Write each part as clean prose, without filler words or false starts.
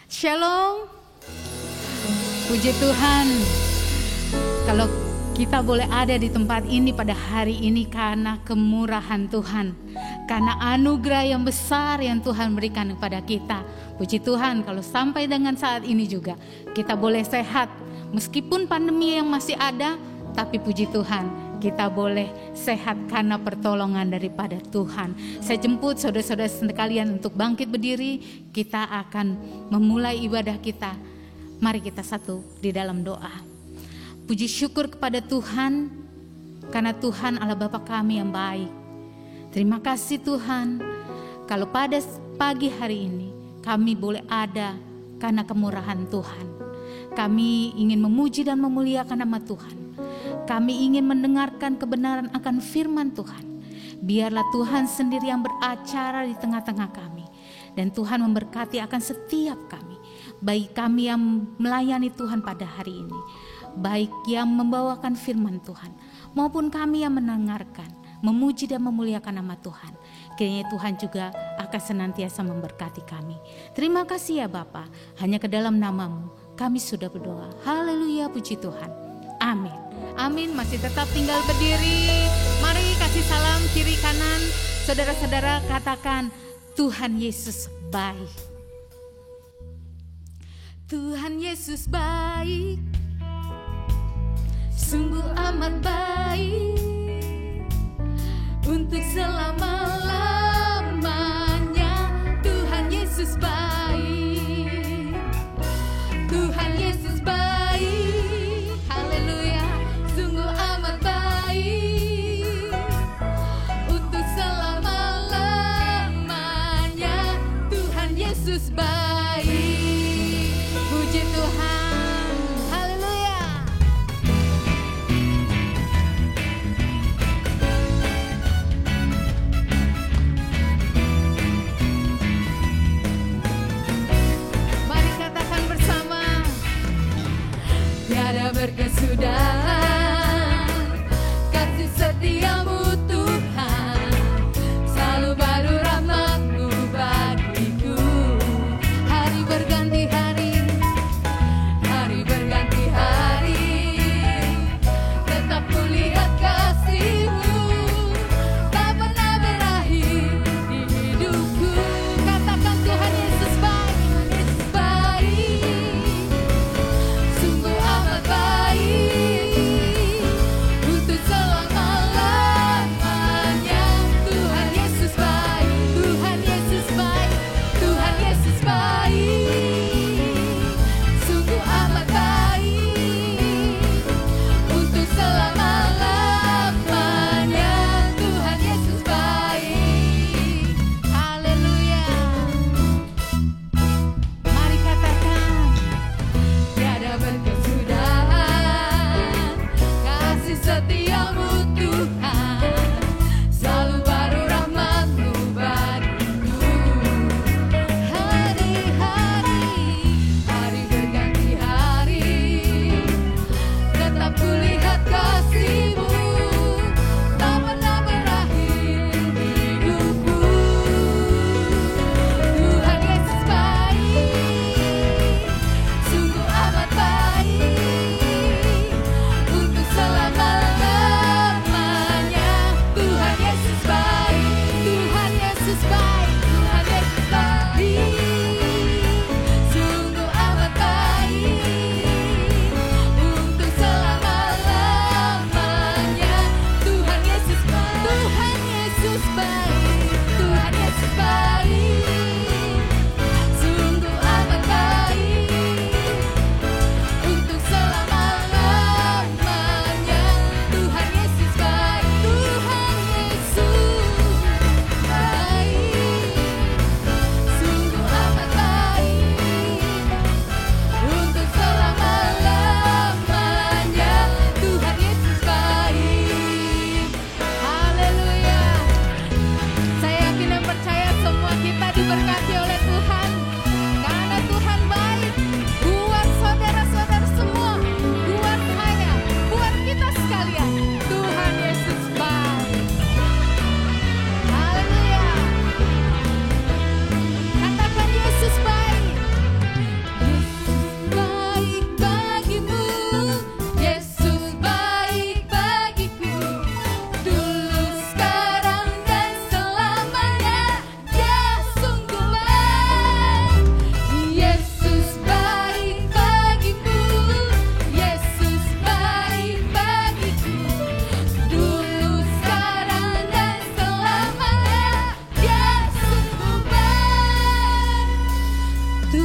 Shalom. Puji Tuhan, kalau kita boleh ada di tempat ini pada hari ini karena kemurahan Tuhan, karena anugerah yang besar yang Tuhan berikan kepada kita. Puji Tuhan, kalau sampai dengan saat ini juga kita boleh sehat. Meskipun pandemi yang masih ada, tapi puji Tuhan, kita boleh sehat karena pertolongan daripada Tuhan. Saya jemput saudara-saudara sekalian untuk bangkit berdiri. Kita akan memulai ibadah kita. Mari kita satu di dalam doa. Puji syukur kepada Tuhan, karena Tuhan Allah Bapa kami yang baik. Terima kasih Tuhan, kalau pada pagi hari ini kami boleh ada karena kemurahan Tuhan. Kami ingin memuji dan memuliakan nama Tuhan. Kami ingin mendengarkan kebenaran akan firman Tuhan. Biarlah Tuhan sendiri yang beracara di tengah-tengah kami. Dan Tuhan memberkati akan setiap kami. Baik kami yang melayani Tuhan pada hari ini, baik yang membawakan firman Tuhan, maupun kami yang mendengarkan, memuji dan memuliakan nama Tuhan. Kiranya Tuhan juga akan senantiasa memberkati kami. Terima kasih ya Bapa, hanya ke dalam nama-Mu kami sudah berdoa. Haleluya, puji Tuhan. Amin. Amin. Masih tetap tinggal berdiri. Mari kasih salam kiri kanan. Saudara-saudara katakan, Tuhan Yesus baik. Tuhan Yesus baik, sungguh amat baik, untuk selama-lamanya. Tuhan Yesus baik, Tuhan Yesus baik, haleluya, sungguh amat baik, untuk selama-lamanya. Tuhan Yesus baik. Puji Tuhan, haleluya.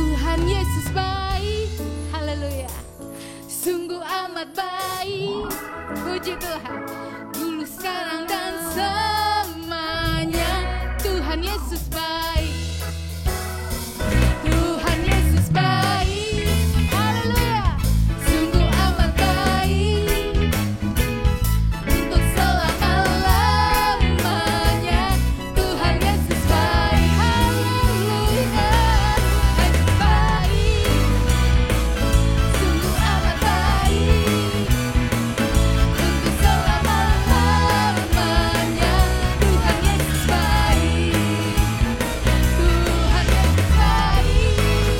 Tuhan Yesus baik, haleluya. Sungguh amat baik, puji Tuhan. Dulu, sekarang, dan selamanya Tuhan Yesus baik. Tuhan Yesus baik, haleluya. Sungguh amat baik untuk selama-lamanya. Tuhan Yesus baik, haleluya. Yesus baik, sungguh amat baik untuk selama-lamanya. Tuhan Yesus baik, Tuhan Yesus baik,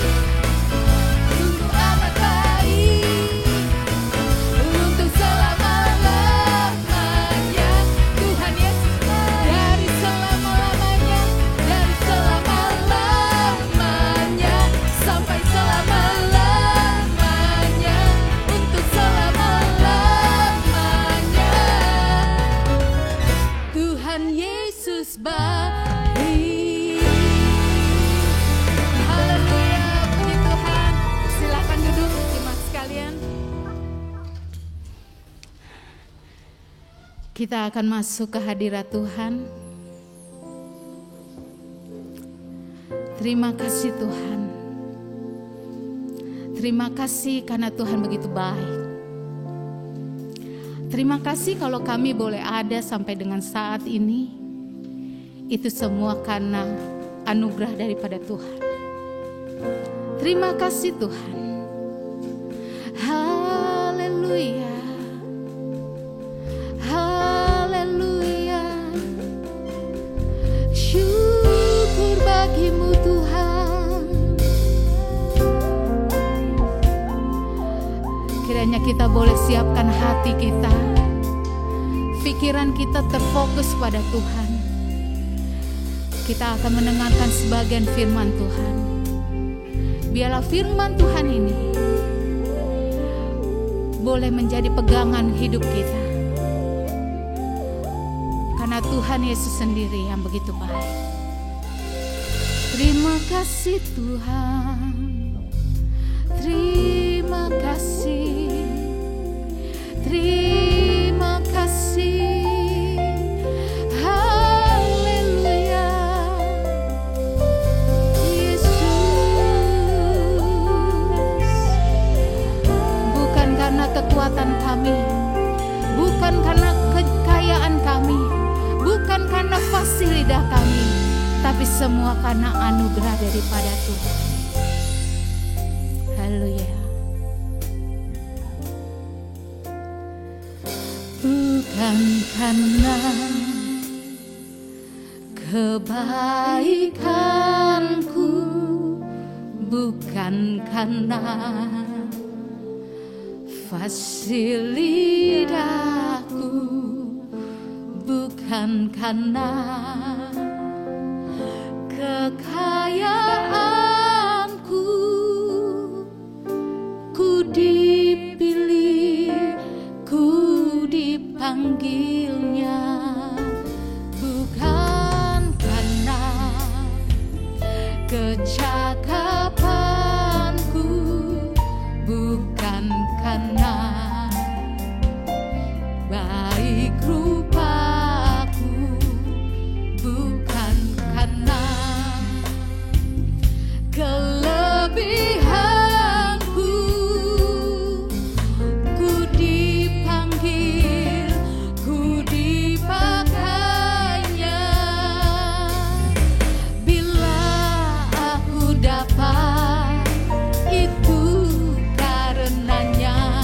sungguh amat baik untuk selama-lamanya. Tuhan Yesus baik, dari selama-lamanya, dari selama-lamanya sampai selama-lamanya, untuk selama-lamanya. Tuhan Yesus baik. Haleluya, puji Tuhan. Silakan duduk jemaat sekalian. Kita akan masuk ke hadirat Tuhan. Terima kasih Tuhan. Terima kasih karena Tuhan begitu baik. Terima kasih kalau kami boleh ada sampai dengan saat ini. Itu semua karena anugerah daripada Tuhan. Terima kasih Tuhan. Haleluya. Haleluya. Syukur bagimu Tuhan. Kiranya kita boleh siapkan hati kita, pikiran kita terfokus pada Tuhan. Kita akan mendengarkan sebagian firman Tuhan. Biarlah firman Tuhan ini boleh menjadi pegangan hidup kita. Karena Tuhan Yesus sendiri yang begitu baik. Terima kasih Tuhan. Terima kasih. Terima kasih. Haleluya. Yesus. Bukan karena kekuatan kami, bukan karena kekayaan kami, bukan karena fasih lidah kami, tapi semua karena anugerah daripada Tuhan. Haleluya. Bukan karena kebaikanku, bukan karena fasih lidahku, bukan karena kekayaanku, ku dipilih, ku dipanggilnya, bukan karena kecakapanku, bukan karena baik rupaku, bukan karena kelebihanku, ku dipanggil, ku dipakainya. Bila aku dapat, itu karenanya.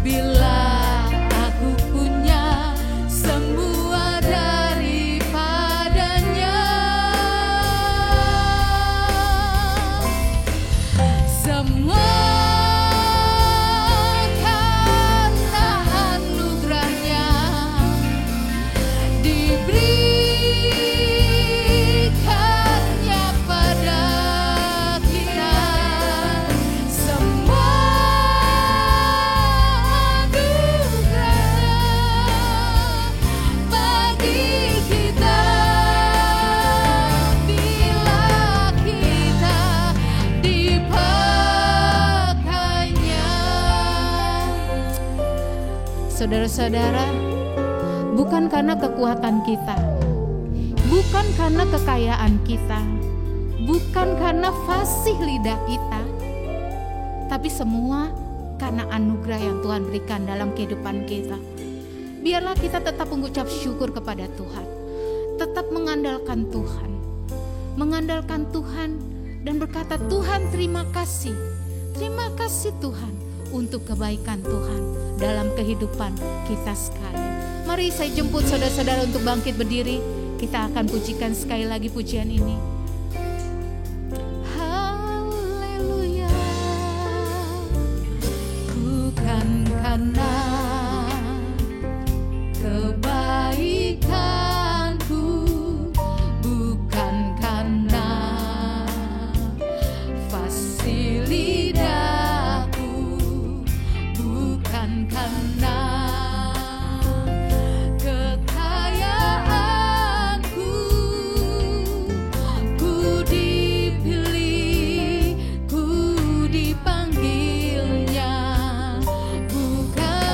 Bila aku punya, semua daripadanya. Semua karena anugerahnya diberikannya pada kita. Semua anugerah bagi kita bila kita dipakainya. Saudara-saudara, bukan karena kekuatan kita, bukan karena kekayaan kita, bukan karena fasih lidah kita, tapi semua karena anugerah yang Tuhan berikan dalam kehidupan kita. Biarlah kita tetap mengucap syukur kepada Tuhan, tetap mengandalkan Tuhan dan berkata, Tuhan terima kasih Tuhan untuk kebaikan Tuhan dalam kehidupan kita sekalian. Mari saya jemput saudara-saudara untuk bangkit berdiri. Kita akan pujikan sekali lagi pujian ini. Haleluya. Bukan karena kebaikanku, bukan karena fasih lidahku, bukan karena kekayaanku, ku dipilih, ku dipanggilnya, bukan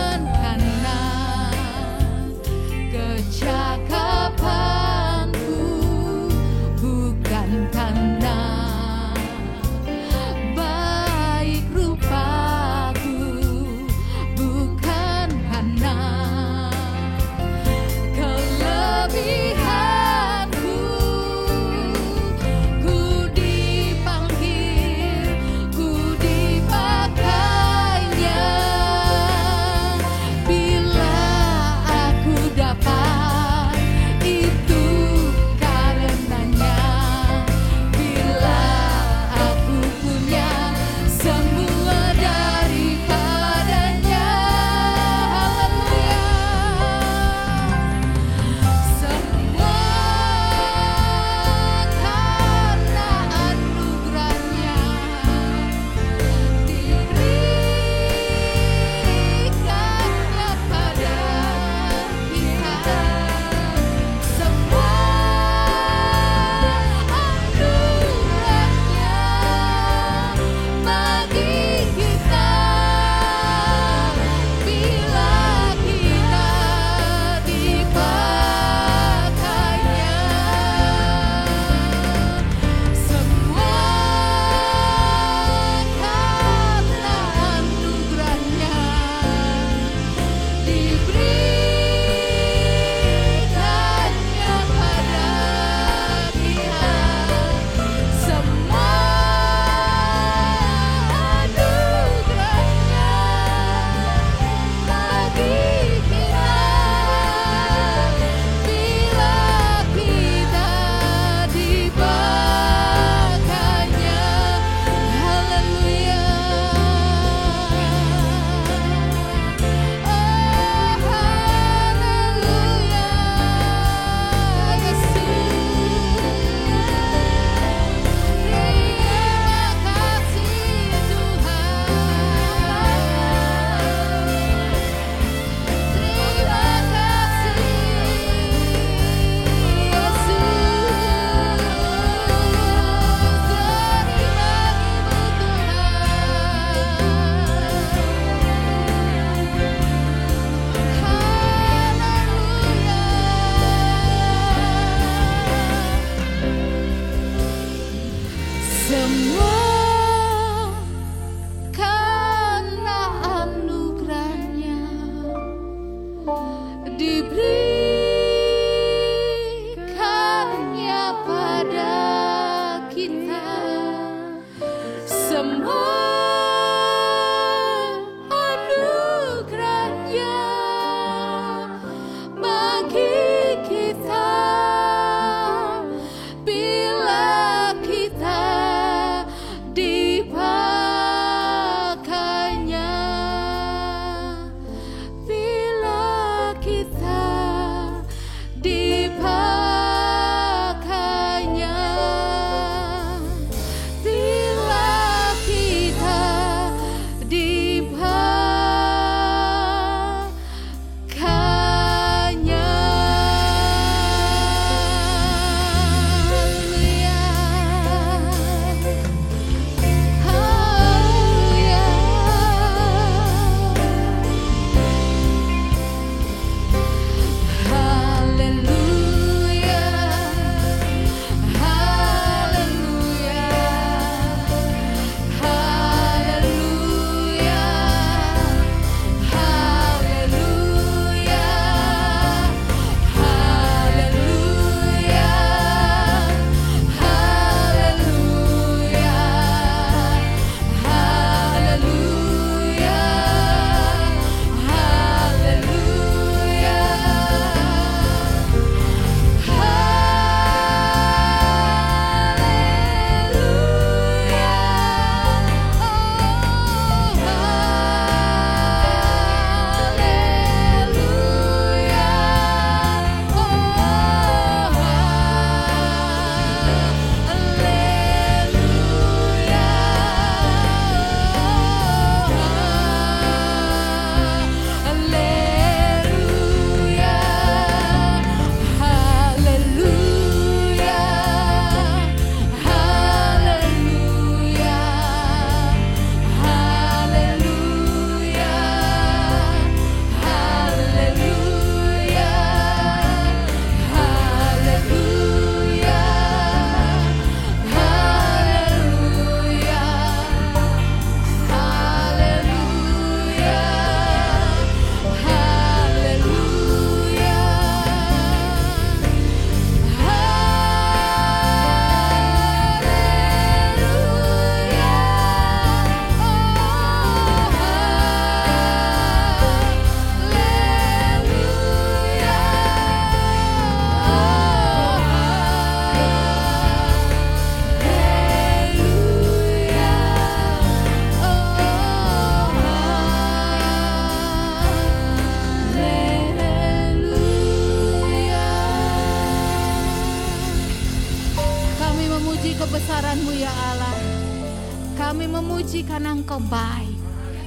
memuji karena Engkau baik.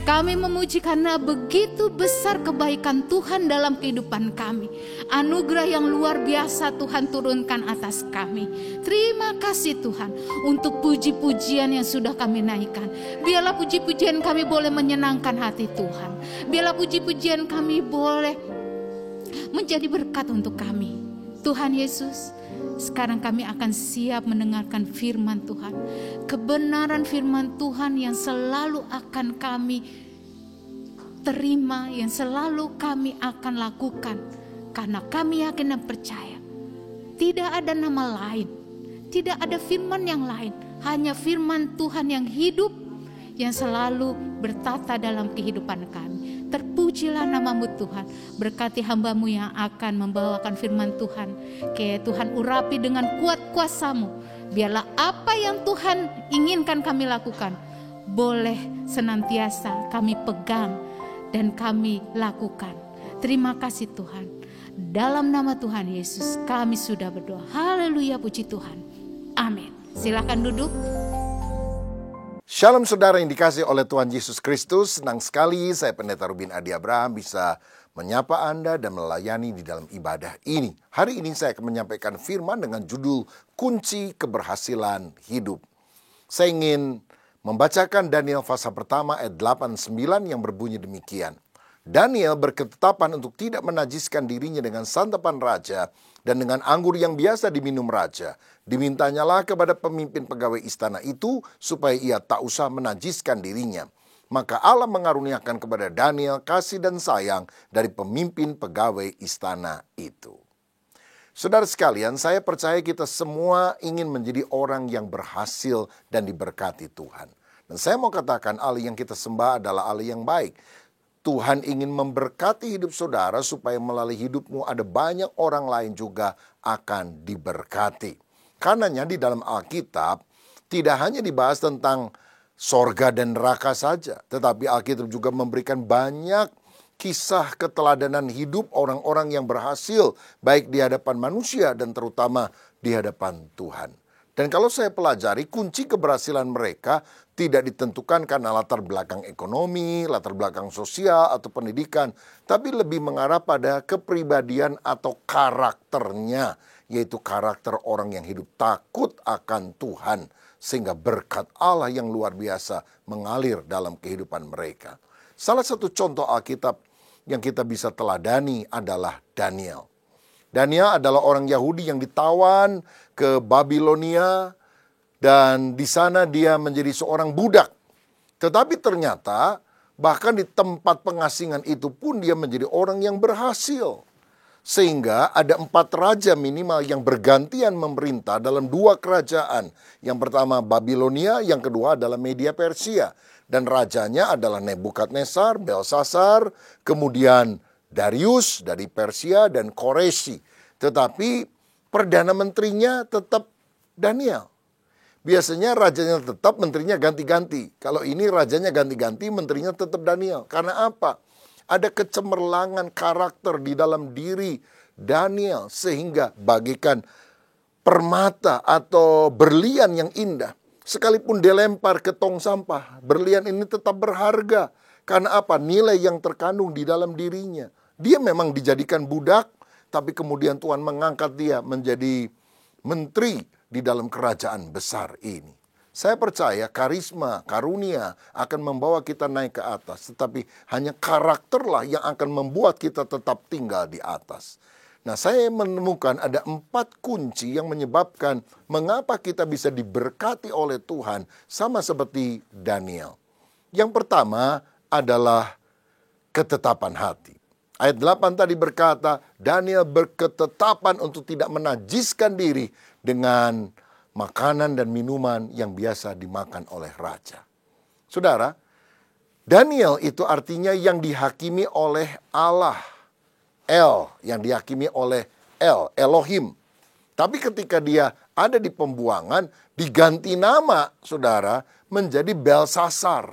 Kami memuji karena begitu besar kebaikan Tuhan dalam kehidupan kami. Anugerah yang luar biasa Tuhan turunkan atas kami. Terima kasih Tuhan untuk puji-pujian yang sudah kami naikkan. Biarlah puji-pujian kami boleh menyenangkan hati Tuhan. Biarlah puji-pujian kami boleh menjadi berkat untuk kami. Tuhan Yesus, sekarang kami akan siap mendengarkan firman Tuhan. Kebenaran firman Tuhan yang selalu akan kami terima, yang selalu kami akan lakukan. Karena kami yakin dan percaya, tidak ada nama lain, tidak ada firman yang lain. Hanya firman Tuhan yang hidup, yang selalu bertata dalam kehidupan kami. Terpujilah namamu Tuhan. Berkati hambamu yang akan membawakan firman Tuhan. Kayak Tuhan urapi dengan kuat kuasamu. Biarlah apa yang Tuhan inginkan kami lakukan, boleh senantiasa kami pegang dan kami lakukan. Terima kasih Tuhan. Dalam nama Tuhan Yesus kami sudah berdoa. Haleluya, puji Tuhan. Amin. Silakan duduk. Shalom saudara yang dikasihi oleh Tuhan Yesus Kristus. Senang sekali saya Pendeta Rubin Adi Abraham bisa menyapa Anda dan melayani di dalam ibadah ini. Hari ini saya akan menyampaikan firman dengan judul Kunci Keberhasilan Hidup. Saya ingin membacakan Daniel pasal pertama ayat 8-9 yang berbunyi demikian. Daniel berketetapan untuk tidak menajiskan dirinya dengan santapan raja dan dengan anggur yang biasa diminum raja. Dimintanyalah kepada pemimpin pegawai istana itu supaya ia tak usah menajiskan dirinya. Maka Allah mengaruniakan kepada Daniel kasih dan sayang dari pemimpin pegawai istana itu. Saudara sekalian, saya percaya kita semua ingin menjadi orang yang berhasil dan diberkati Tuhan. Dan saya mau katakan Allah yang kita sembah adalah Allah yang baik. Tuhan ingin memberkati hidup saudara supaya melalui hidupmu ada banyak orang lain juga akan diberkati. Karenanya di dalam Alkitab tidak hanya dibahas tentang sorga dan neraka saja, tetapi Alkitab juga memberikan banyak kisah keteladanan hidup orang-orang yang berhasil baik di hadapan manusia dan terutama di hadapan Tuhan. Dan kalau saya pelajari, kunci keberhasilan mereka tidak ditentukan karena latar belakang ekonomi, latar belakang sosial, atau pendidikan, tapi lebih mengarah pada kepribadian atau karakternya, yaitu karakter orang yang hidup takut akan Tuhan, sehingga berkat Allah yang luar biasa mengalir dalam kehidupan mereka. Salah satu contoh Alkitab yang kita bisa teladani adalah Daniel. Daniel adalah orang Yahudi yang ditawan ke Babilonia dan di sana dia menjadi seorang budak. Tetapi ternyata bahkan di tempat pengasingan itu pun dia menjadi orang yang berhasil. Sehingga ada 4 raja minimal yang bergantian memerintah dalam 2 kerajaan. Yang pertama Babilonia, yang kedua adalah Media Persia. Dan rajanya adalah Nebukadnezar, Belsasar, kemudian Darius dari Persia dan Koresi. Tetapi perdana menterinya tetap Daniel. Biasanya rajanya tetap, menterinya ganti-ganti. Kalau ini rajanya ganti-ganti, menterinya tetap Daniel. Karena apa? Ada kecemerlangan karakter di dalam diri Daniel sehingga bagikan permata atau berlian yang indah. Sekalipun dilempar ke tong sampah, berlian ini tetap berharga. Karena apa? Nilai yang terkandung di dalam dirinya. Dia memang dijadikan budak, tapi kemudian Tuhan mengangkat dia menjadi menteri di dalam kerajaan besar ini. Saya percaya karisma, karunia akan membawa kita naik ke atas. Tetapi hanya karakterlah yang akan membuat kita tetap tinggal di atas. Nah, saya menemukan ada 4 kunci yang menyebabkan mengapa kita bisa diberkati oleh Tuhan sama seperti Daniel. Yang pertama adalah ketetapan hati. Ayat 8 tadi berkata, Daniel berketetapan untuk tidak menajiskan diri dengan makanan dan minuman yang biasa dimakan oleh raja. Saudara, Daniel itu artinya yang dihakimi oleh Allah. Yang dihakimi oleh Elohim. Tapi ketika dia ada di pembuangan, diganti nama, saudara, menjadi Belsasar.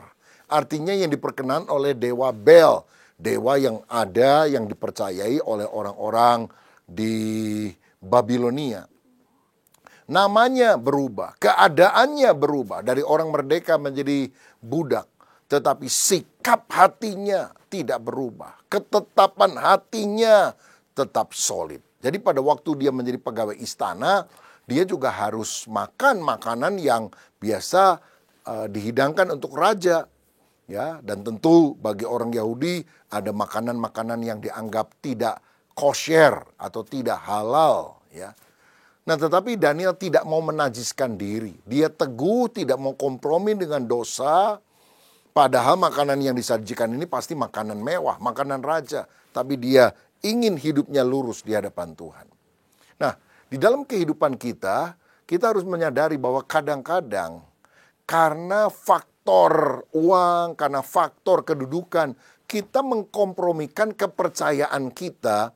Artinya yang diperkenan oleh dewa Bel. Dewa yang ada, yang dipercayai oleh orang-orang di Babilonia. Namanya berubah, keadaannya berubah. Dari orang merdeka menjadi budak. Tetapi sikap hatinya tidak berubah. Ketetapan hatinya tetap solid. Jadi pada waktu dia menjadi pegawai istana, dia juga harus makan makanan yang biasa dihidangkan untuk raja. Ya, dan tentu bagi orang Yahudi ada makanan-makanan yang dianggap tidak kosher atau tidak halal, ya. Nah, tetapi Daniel tidak mau menajiskan diri. Dia teguh, tidak mau kompromi dengan dosa. Padahal makanan yang disajikan ini pasti makanan mewah, makanan raja. Tapi dia ingin hidupnya lurus di hadapan Tuhan. Nah, di dalam kehidupan kita harus menyadari bahwa kadang-kadang karena faktor uang, karena faktor kedudukan, kita mengkompromikan kepercayaan kita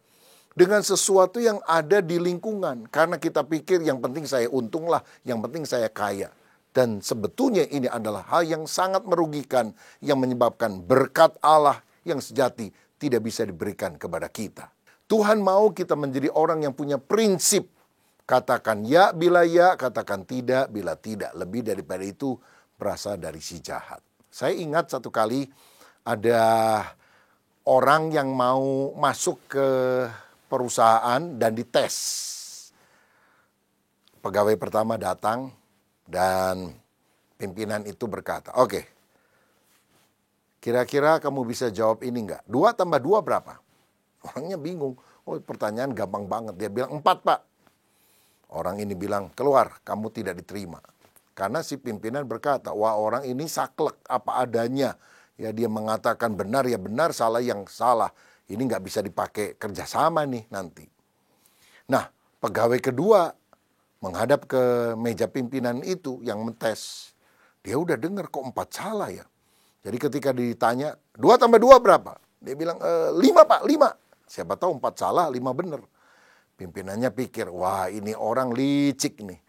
dengan sesuatu yang ada di lingkungan. Karena kita pikir yang penting saya untung lah, yang penting saya kaya. Dan sebetulnya ini adalah hal yang sangat merugikan, yang menyebabkan berkat Allah yang sejati tidak bisa diberikan kepada kita. Tuhan mau kita menjadi orang yang punya prinsip. Katakan ya bila ya, katakan tidak bila tidak. Lebih daripada itu berasal dari si jahat. Saya ingat satu kali ada orang yang mau masuk ke perusahaan dan dites. Pegawai pertama datang dan pimpinan itu berkata, "Oke, kira-kira kamu bisa jawab ini enggak? 2 tambah 2 berapa?" Orangnya bingung. Oh, pertanyaan gampang banget. Dia bilang 4, Pak. Orang ini bilang, "Keluar, kamu tidak diterima." Karena si pimpinan berkata, wah, orang ini saklek apa adanya. Ya, dia mengatakan benar ya benar, salah yang salah. Ini nggak bisa dipakai kerjasama nih nanti. Nah, pegawai kedua menghadap ke meja pimpinan itu yang mentes. Dia udah dengar kok 4 salah ya. Jadi ketika ditanya, 2 tambah 2 berapa? Dia bilang, 5 Pak, 5. Siapa tahu 4 salah, 5 benar. Pimpinannya pikir, wah ini orang licik nih.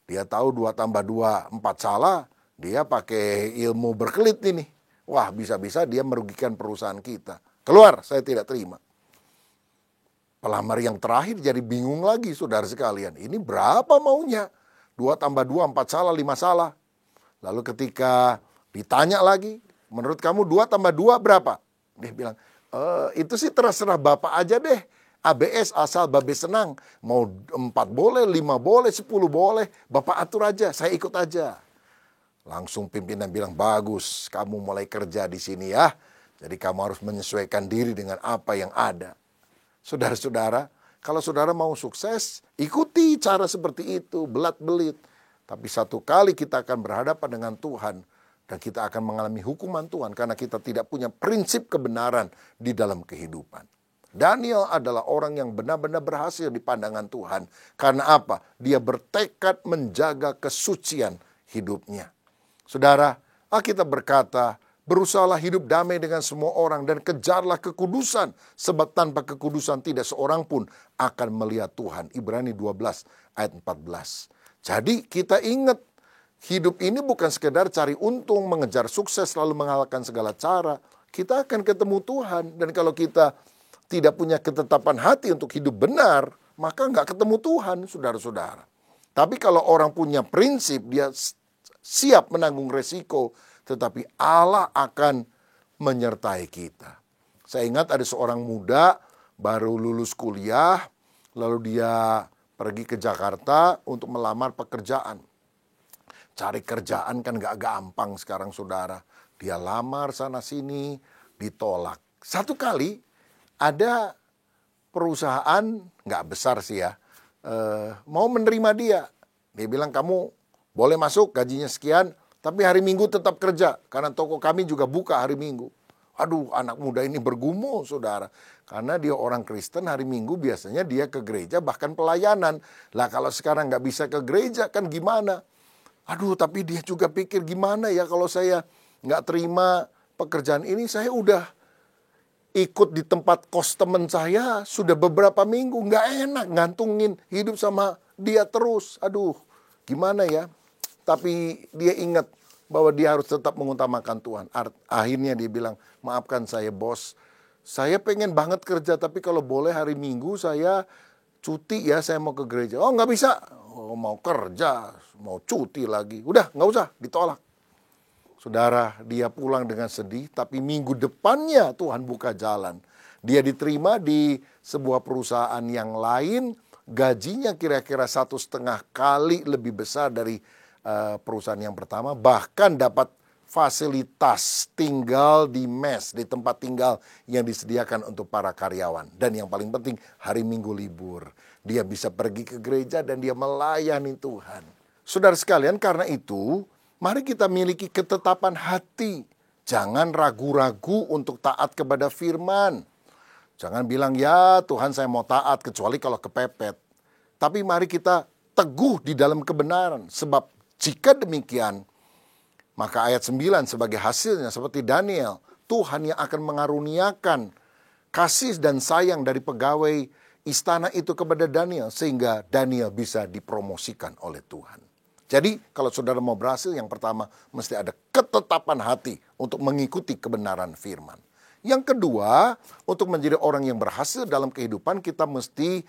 Dia tahu 2 tambah 2, 4 salah. Dia pakai ilmu berkelit ini. Wah, bisa-bisa dia merugikan perusahaan kita. Keluar, saya tidak terima. Pelamar yang terakhir jadi bingung lagi, saudara sekalian. Ini berapa maunya? 2 tambah 2, 4 salah, 5 salah. Lalu ketika ditanya lagi, menurut kamu 2 tambah 2 berapa? Dia bilang, itu sih terserah Bapak aja deh. ABS asal Babe senang. Mau 4 boleh, 5 boleh, 10 boleh. Bapak atur aja, saya ikut aja. Langsung pimpinan bilang, bagus, kamu mulai kerja di sini ya. Jadi kamu harus menyesuaikan diri dengan apa yang ada. Saudara-saudara, kalau saudara mau sukses, ikuti cara seperti itu, belat-belit. Tapi satu kali kita akan berhadapan dengan Tuhan, dan kita akan mengalami hukuman Tuhan, karena kita tidak punya prinsip kebenaran di dalam kehidupan. Daniel adalah orang yang benar-benar berhasil di pandangan Tuhan. Karena apa? Dia bertekad menjaga kesucian hidupnya. Saudara, Alkitab berkata, berusahalah hidup damai dengan semua orang dan kejarlah kekudusan. Sebab tanpa kekudusan tidak seorang pun akan melihat Tuhan. Ibrani 12 ayat 14. Jadi kita ingat, hidup ini bukan sekedar cari untung, mengejar sukses, lalu mengalahkan segala cara. Kita akan ketemu Tuhan. Dan kalau kita tidak punya ketetapan hati untuk hidup benar, maka nggak ketemu Tuhan, saudara-saudara. Tapi kalau orang punya prinsip, dia siap menanggung resiko, tetapi Allah akan menyertai kita. Saya ingat ada seorang muda baru lulus kuliah, lalu dia pergi ke Jakarta untuk melamar pekerjaan. Cari kerjaan kan gak gampang sekarang, saudara. Dia lamar sana-sini, ditolak. Satu kali ada perusahaan, gak besar sih ya, mau menerima dia. Dia bilang, kamu boleh masuk, gajinya sekian, tapi hari Minggu tetap kerja, karena toko kami juga buka hari Minggu. Aduh, anak muda ini bergumul, saudara. Karena dia orang Kristen, hari Minggu biasanya dia ke gereja, bahkan pelayanan. Lah kalau sekarang nggak bisa ke gereja, kan gimana? Aduh, tapi dia juga pikir, gimana ya kalau saya nggak terima pekerjaan ini, saya udah ikut di tempat kos teman saya, sudah beberapa minggu, nggak enak ngantungin hidup sama dia terus. Aduh, gimana ya? Tapi dia ingat bahwa dia harus tetap mengutamakan Tuhan. Akhirnya dia bilang, maafkan saya bos, saya pengen banget kerja, tapi kalau boleh hari Minggu saya cuti ya, saya mau ke gereja. Oh nggak bisa, mau kerja, mau cuti lagi. Udah, nggak usah, ditolak. Saudara, dia pulang dengan sedih, tapi minggu depannya Tuhan buka jalan. Dia diterima di sebuah perusahaan yang lain, gajinya kira-kira 1,5 kali lebih besar dari perusahaan yang pertama, bahkan dapat fasilitas tinggal di mes, di tempat tinggal yang disediakan untuk para karyawan. Dan yang paling penting, hari Minggu libur. Dia bisa pergi ke gereja dan dia melayani Tuhan. Saudara sekalian, karena itu, mari kita miliki ketetapan hati. Jangan ragu-ragu untuk taat kepada firman. Jangan bilang, ya Tuhan saya mau taat, kecuali kalau kepepet. Tapi mari kita teguh di dalam kebenaran. Sebab jika demikian, maka ayat 9 sebagai hasilnya seperti Daniel, Tuhan yang akan mengaruniakan kasih dan sayang dari pegawai istana itu kepada Daniel, sehingga Daniel bisa dipromosikan oleh Tuhan. Jadi kalau saudara mau berhasil, yang pertama mesti ada ketetapan hati untuk mengikuti kebenaran firman. Yang kedua, untuk menjadi orang yang berhasil dalam kehidupan, kita mesti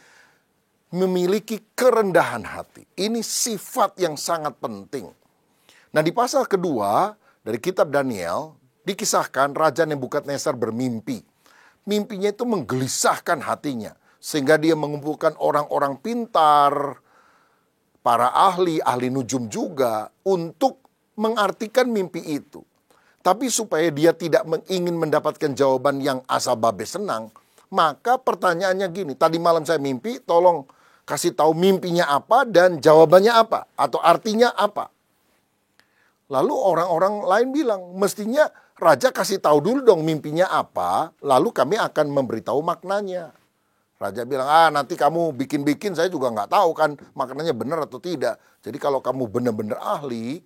memiliki kerendahan hati. Ini sifat yang sangat penting. Nah, di pasal kedua dari kitab Daniel, dikisahkan Raja Nebukadnezar bermimpi. Mimpinya itu menggelisahkan hatinya, sehingga dia mengumpulkan orang-orang pintar, para ahli nujum juga, untuk mengartikan mimpi itu. Tapi supaya dia tidak ingin mendapatkan jawaban yang asal babe senang, maka pertanyaannya gini, tadi malam saya mimpi, tolong kasih tahu mimpinya apa dan jawabannya apa, atau artinya apa. Lalu orang-orang lain bilang, mestinya raja kasih tahu dulu dong mimpinya apa, lalu kami akan memberitahu maknanya. Raja bilang, nanti kamu bikin-bikin, saya juga nggak tahu kan maknanya benar atau tidak. Jadi kalau kamu benar-benar ahli,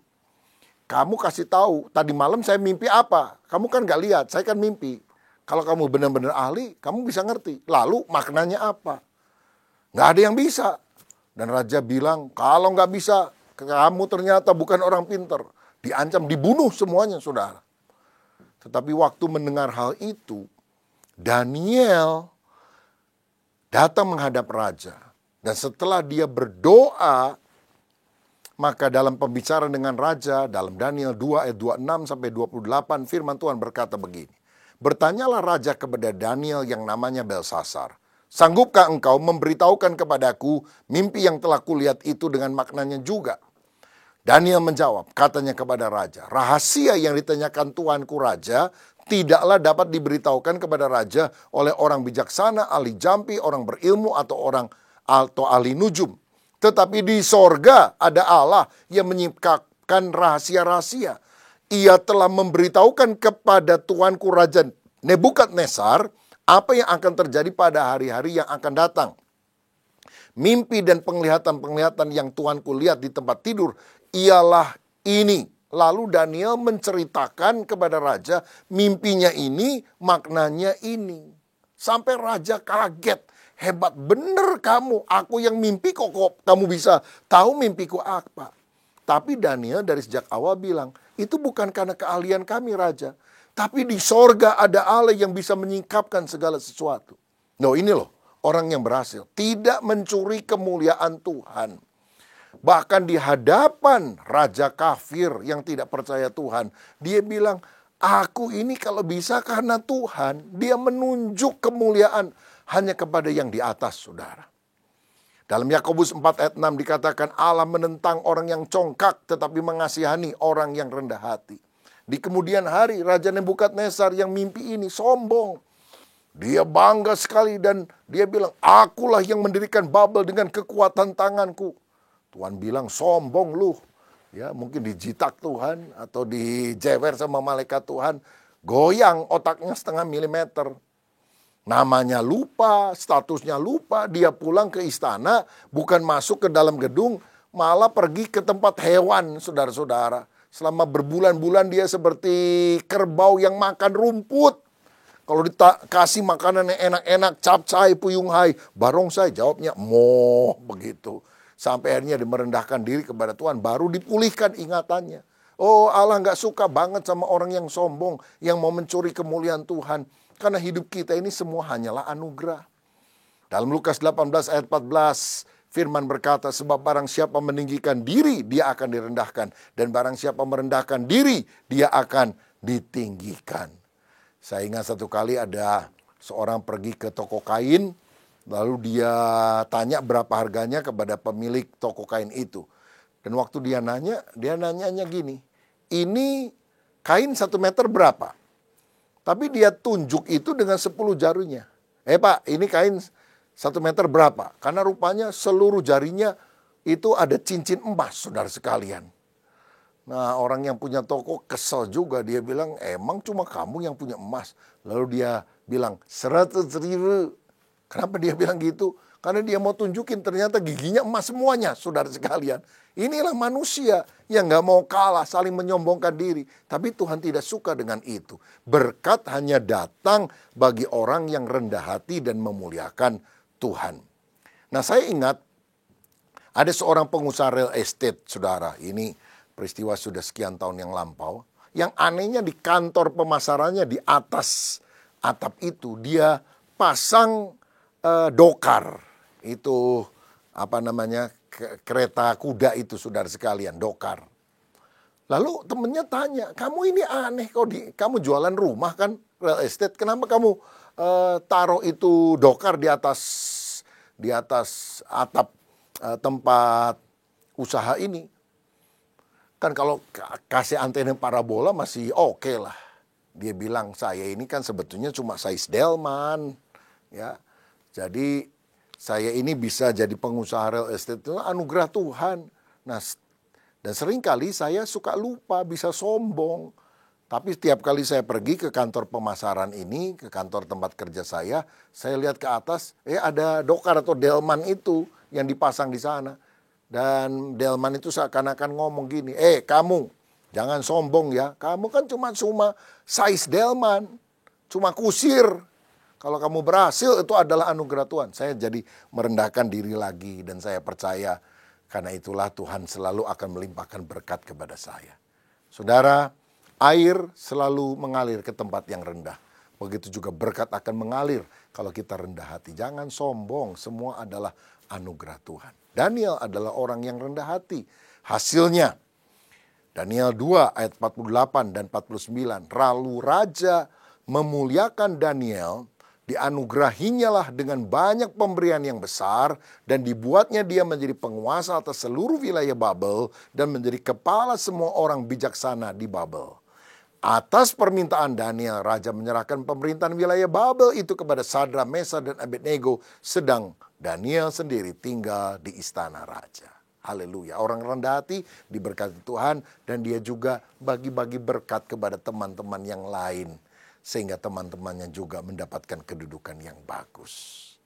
kamu kasih tahu, tadi malam saya mimpi apa. Kamu kan nggak lihat, saya kan mimpi. Kalau kamu benar-benar ahli, kamu bisa ngerti. Lalu maknanya apa? Nggak ada yang bisa. Dan raja bilang, kalau nggak bisa, kamu ternyata bukan orang pintar. Diancam, dibunuh semuanya, saudara. Tetapi waktu mendengar hal itu, Daniel datang menghadap raja. Dan setelah dia berdoa, maka dalam pembicaraan dengan raja, dalam Daniel 2 ayat 26 sampai 28, firman Tuhan berkata begini. Bertanyalah raja kepada Daniel yang namanya Belsasar. Sanggupkah engkau memberitahukan kepadaku mimpi yang telah kulihat itu dengan maknanya juga? Daniel menjawab, katanya kepada raja, rahasia yang ditanyakan tuanku raja tidaklah dapat diberitahukan kepada raja oleh orang bijaksana, ahli jampi, orang berilmu, atau ahli nujum. Tetapi di sorga ada Allah yang menyingkapkan rahasia-rahasia. Ia telah memberitahukan kepada tuanku Raja Nebukadnezar apa yang akan terjadi pada hari-hari yang akan datang. Mimpi dan penglihatan-penglihatan yang tuanku lihat di tempat tidur ialah ini. Lalu Daniel menceritakan kepada raja mimpinya ini, maknanya ini. Sampai raja kaget. Hebat bener kamu, aku yang mimpi kok kamu bisa tahu mimpiku apa. Tapi Daniel dari sejak awal bilang, itu bukan karena keahlian kami raja. Tapi di sorga ada Allah yang bisa menyingkapkan segala sesuatu. Nah ini loh, orang yang berhasil. Tidak mencuri kemuliaan Tuhan. Bahkan di hadapan raja kafir yang tidak percaya Tuhan, dia bilang, aku ini kalau bisa karena Tuhan. Dia menunjuk kemuliaan hanya kepada yang di atas, saudara. Dalam Yakobus 4 ayat 6 dikatakan Allah menentang orang yang congkak tetapi mengasihani orang yang rendah hati. Di kemudian hari Raja Nebukadnezar yang mimpi ini sombong. Dia bangga sekali dan dia bilang, akulah yang mendirikan Babel dengan kekuatan tanganku. Tuhan bilang, sombong lu. Ya, mungkin dijitak Tuhan atau dijewer sama malaikat Tuhan. Goyang otaknya 0,5 milimeter. Namanya lupa, statusnya lupa, dia pulang ke istana, bukan masuk ke dalam gedung, malah pergi ke tempat hewan, saudara-saudara. Selama berbulan-bulan dia seperti kerbau yang makan rumput. Kalau dikasih makanan yang enak-enak, capcay, puyung hai, barongsai, jawabnya moh, begitu. Sampai akhirnya dia merendahkan diri kepada Tuhan, baru dipulihkan ingatannya. Oh, Allah gak suka banget sama orang yang sombong, yang mau mencuri kemuliaan Tuhan. Karena hidup kita ini semua hanyalah anugerah. Dalam Lukas 18 ayat 14, Firman berkata, sebab barang siapa meninggikan diri, dia akan direndahkan. Dan barang siapa merendahkan diri, dia akan ditinggikan. Saya ingat satu kali ada seorang pergi ke toko kain, lalu dia tanya berapa harganya kepada pemilik toko kain itu. Dan waktu dia nanyanya gini, ini kain 1 meter berapa? Tapi dia tunjuk itu dengan 10 jarinya. Pak, ini kain 1 meter berapa? Karena rupanya seluruh jarinya itu ada cincin emas, saudara sekalian. Nah, orang yang punya toko kesel juga. Dia bilang, emang cuma kamu yang punya emas? Lalu dia bilang, 100.000. Kenapa dia bilang gitu? Karena dia mau tunjukin ternyata giginya emas semuanya, saudara sekalian. Inilah manusia yang gak mau kalah, saling menyombongkan diri. Tapi Tuhan tidak suka dengan itu. Berkat hanya datang bagi orang yang rendah hati dan memuliakan Tuhan. Nah, saya ingat ada seorang pengusaha real estate, saudara. Ini peristiwa sudah sekian tahun yang lampau. Yang anehnya di kantor pemasarannya di atas atap itu dia pasang dokar. Itu kereta kuda itu, saudara sekalian, dokar. Lalu temennya tanya, kamu ini aneh kok, kamu jualan rumah kan, real estate, kenapa kamu taruh itu dokar di atas atap tempat usaha ini? Kan kalau kasih antena parabola masih oke lah. Dia bilang, saya ini kan sebetulnya cuma size delman, ya. Jadi saya ini bisa jadi pengusaha real estate itu anugerah Tuhan. Nah, dan seringkali saya suka lupa, bisa sombong. Tapi setiap kali saya pergi ke kantor pemasaran ini, ke kantor tempat kerja saya lihat ke atas, ada dokar atau delman itu yang dipasang di sana. Dan delman itu seakan-akan ngomong gini, kamu jangan sombong ya, kamu kan cuma size delman, cuma kusir. Kalau kamu berhasil itu adalah anugerah Tuhan. Saya jadi merendahkan diri lagi dan saya percaya karena itulah Tuhan selalu akan melimpahkan berkat kepada saya. Saudara, air selalu mengalir ke tempat yang rendah. Begitu juga berkat akan mengalir kalau kita rendah hati. Jangan sombong, semua adalah anugerah Tuhan. Daniel adalah orang yang rendah hati. Hasilnya, Daniel 2 ayat 48 dan 49. Lalu raja memuliakan Daniel, dianugerahinyalah dengan banyak pemberian yang besar, dan dibuatnya dia menjadi penguasa atas seluruh wilayah Babel, dan menjadi kepala semua orang bijaksana di Babel. Atas permintaan Daniel, raja menyerahkan pemerintahan wilayah Babel itu kepada Sadra, Mesa, dan Abednego, sedang Daniel sendiri tinggal di istana raja. Haleluya. Orang rendah hati diberkati Tuhan, dan dia juga bagi-bagi berkat kepada teman-teman yang lain, sehingga teman-temannya juga mendapatkan kedudukan yang bagus.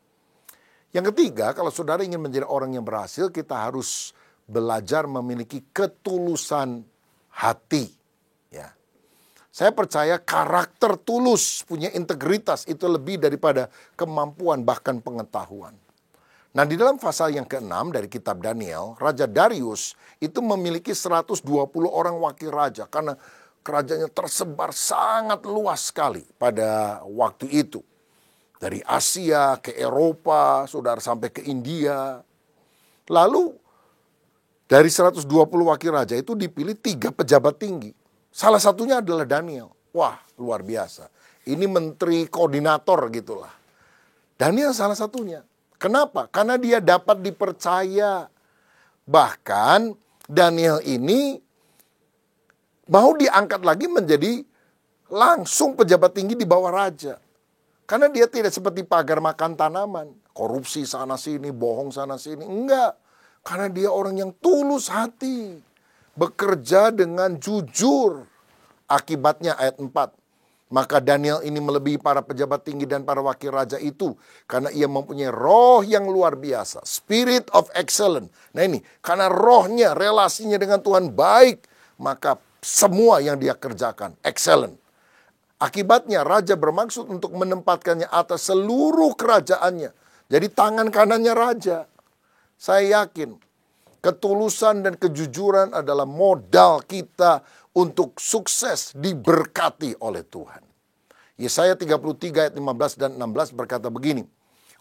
Yang ketiga, kalau saudara ingin menjadi orang yang berhasil, kita harus belajar memiliki ketulusan hati. Ya. Saya percaya karakter tulus, punya integritas itu lebih daripada kemampuan bahkan pengetahuan. Nah, di dalam pasal yang ke-6 dari kitab Daniel, Raja Darius itu memiliki 120 orang wakil raja karena kerajaannya tersebar sangat luas sekali pada waktu itu. Dari Asia ke Eropa, saudara, sampai ke India. Lalu dari 120 wakil raja itu dipilih 3 pejabat tinggi. Salah satunya adalah Daniel. Wah, luar biasa. Ini menteri koordinator gitulah. Daniel salah satunya. Kenapa? Karena dia dapat dipercaya. Bahkan Daniel ini mau diangkat lagi menjadi langsung pejabat tinggi di bawah raja. Karena dia tidak seperti pagar makan tanaman. Korupsi sana sini, bohong sana sini. Enggak. Karena dia orang yang tulus hati. Bekerja dengan jujur. Akibatnya ayat 4. Maka Daniel ini melebihi para pejabat tinggi dan para wakil raja itu. Karena ia mempunyai roh yang luar biasa. Spirit of excellence. Nah ini, karena rohnya, relasinya dengan Tuhan baik. Maka semua yang dia kerjakan, excellent. Akibatnya raja bermaksud untuk menempatkannya atas seluruh kerajaannya. Jadi tangan kanannya raja. Saya yakin ketulusan dan kejujuran adalah modal kita untuk sukses diberkati oleh Tuhan. Yesaya 33 ayat 15 dan 16 berkata begini.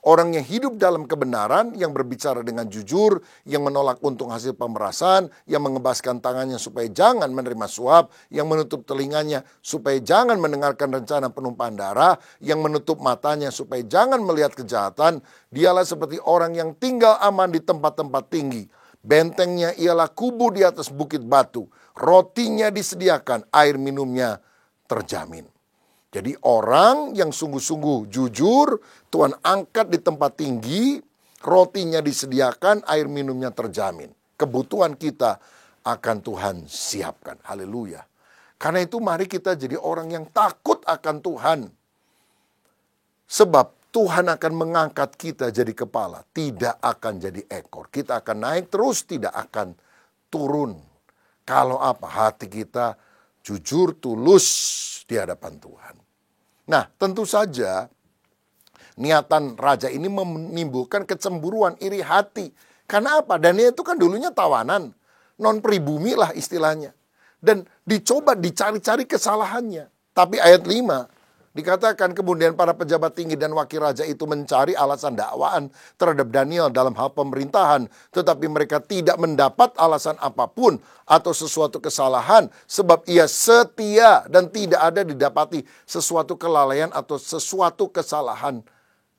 Orang yang hidup dalam kebenaran, yang berbicara dengan jujur, yang menolak untung hasil pemerasan, yang mengebaskan tangannya supaya jangan menerima suap, yang menutup telinganya supaya jangan mendengarkan rencana penumpahan darah, yang menutup matanya supaya jangan melihat kejahatan. Dialah seperti orang yang tinggal aman di tempat-tempat tinggi. Bentengnya ialah kubu di atas bukit batu. Rotinya disediakan, air minumnya terjamin. Jadi orang yang sungguh-sungguh jujur, Tuhan angkat di tempat tinggi, rotinya disediakan, air minumnya terjamin. Kebutuhan kita akan Tuhan siapkan. Haleluya. Karena itu mari kita jadi orang yang takut akan Tuhan. Sebab Tuhan akan mengangkat kita jadi kepala, tidak akan jadi ekor. Kita akan naik terus, tidak akan turun. Kalau apa? Hati kita jujur, tulus di hadapan Tuhan. Nah, tentu saja niatan raja ini menimbulkan kecemburuan, iri hati. Karena apa? Daniel itu kan dulunya tawanan, non pribumi lah istilahnya. Dan dicoba dicari-cari kesalahannya. Tapi ayat 5 dikatakan kemudian para pejabat tinggi dan wakil raja itu mencari alasan dakwaan terhadap Daniel dalam hal pemerintahan. Tetapi mereka tidak mendapat alasan apapun atau sesuatu kesalahan. Sebab ia setia dan tidak ada didapati sesuatu kelalaian atau sesuatu kesalahan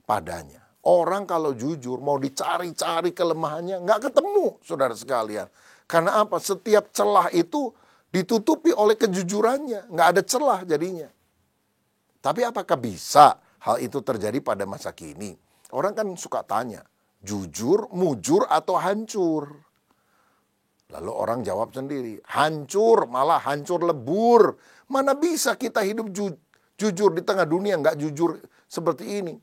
padanya. Orang kalau jujur mau dicari-cari kelemahannya nggak ketemu, saudara sekalian. Karena apa? Setiap celah itu ditutupi oleh kejujurannya. Nggak ada celah jadinya. Tapi apakah bisa hal itu terjadi pada masa kini? Orang kan suka tanya, jujur, mujur, atau hancur? Lalu orang jawab sendiri, hancur, malah hancur lebur. Mana bisa kita hidup jujur di tengah dunia nggak jujur seperti ini?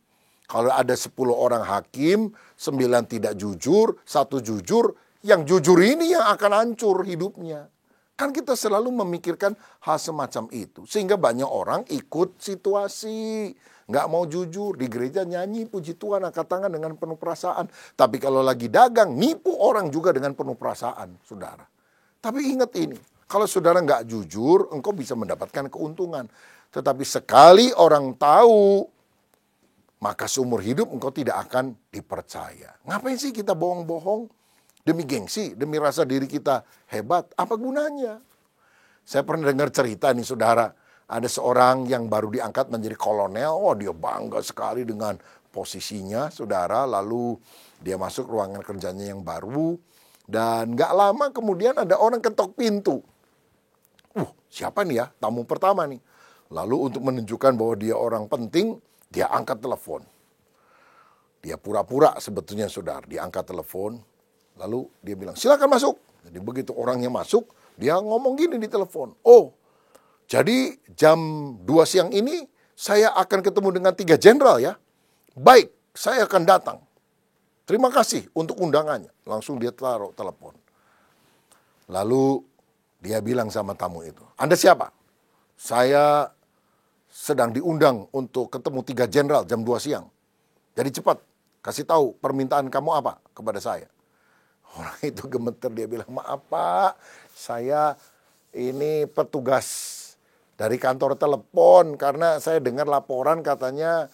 Kalau ada 10 orang hakim, 9 tidak jujur, 1 jujur, yang jujur ini yang akan hancur hidupnya. Kan kita selalu memikirkan hal semacam itu. Sehingga banyak orang ikut situasi. Nggak mau jujur. Di gereja nyanyi puji Tuhan angkat tangan dengan penuh perasaan. Tapi kalau lagi dagang, nipu orang juga dengan penuh perasaan, saudara. Tapi ingat ini. Kalau saudara nggak jujur, engkau bisa mendapatkan keuntungan. Tetapi sekali orang tahu, maka seumur hidup engkau tidak akan dipercaya. Ngapain sih kita bohong-bohong? Demi gengsi, demi rasa diri kita hebat, apa gunanya? Saya pernah dengar cerita nih saudara, ada seorang yang baru diangkat menjadi kolonel, dia bangga sekali dengan posisinya saudara, lalu dia masuk ruangan kerjanya yang baru, dan gak lama kemudian ada orang ketok pintu. Siapa nih ya, tamu pertama nih. Lalu untuk menunjukkan bahwa dia orang penting, dia angkat telepon. Dia pura-pura sebetulnya saudara, dia angkat telepon. Lalu dia bilang, silakan masuk. Jadi begitu orangnya masuk, dia ngomong gini di telepon. Jadi jam 2 siang ini saya akan ketemu dengan 3 jenderal ya. Baik, saya akan datang. Terima kasih untuk undangannya. Langsung dia taruh telepon. Lalu dia bilang sama tamu itu, Anda siapa? Saya sedang diundang untuk ketemu 3 jenderal jam 2 siang. Jadi cepat, kasih tahu permintaan kamu apa kepada saya. Orang itu gemeter, dia bilang, maaf Pak, saya ini petugas dari kantor telepon. Karena saya dengar laporan katanya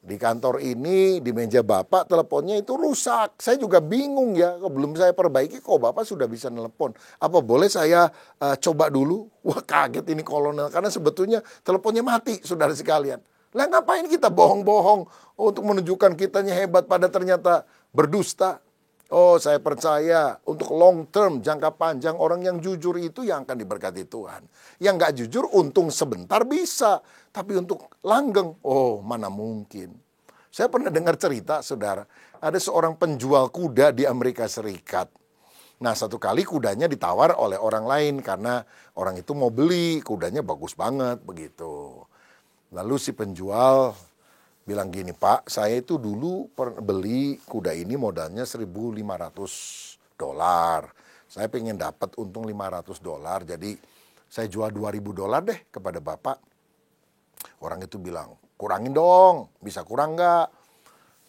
di kantor ini, di meja Bapak teleponnya itu rusak. Saya juga bingung ya, belum saya perbaiki kok Bapak sudah bisa telepon. Apa boleh saya coba dulu? Wah kaget ini kolonel, karena sebetulnya teleponnya mati saudara sekalian. Lah ngapain kita bohong-bohong untuk menunjukkan kitanya hebat pada ternyata berdusta? Saya percaya untuk long term, jangka panjang, orang yang jujur itu yang akan diberkati Tuhan. Yang gak jujur untung sebentar bisa, tapi untuk langgeng, mana mungkin. Saya pernah dengar cerita, saudara, ada seorang penjual kuda di Amerika Serikat. Nah, satu kali kudanya ditawar oleh orang lain karena orang itu mau beli, kudanya bagus banget, begitu. Lalu si penjual bilang gini, Pak, saya itu dulu beli kuda ini modalnya $1.500. Saya pengen dapat untung $500, jadi saya jual $2.000 deh kepada Bapak. Orang itu bilang, kurangin dong, bisa kurang nggak?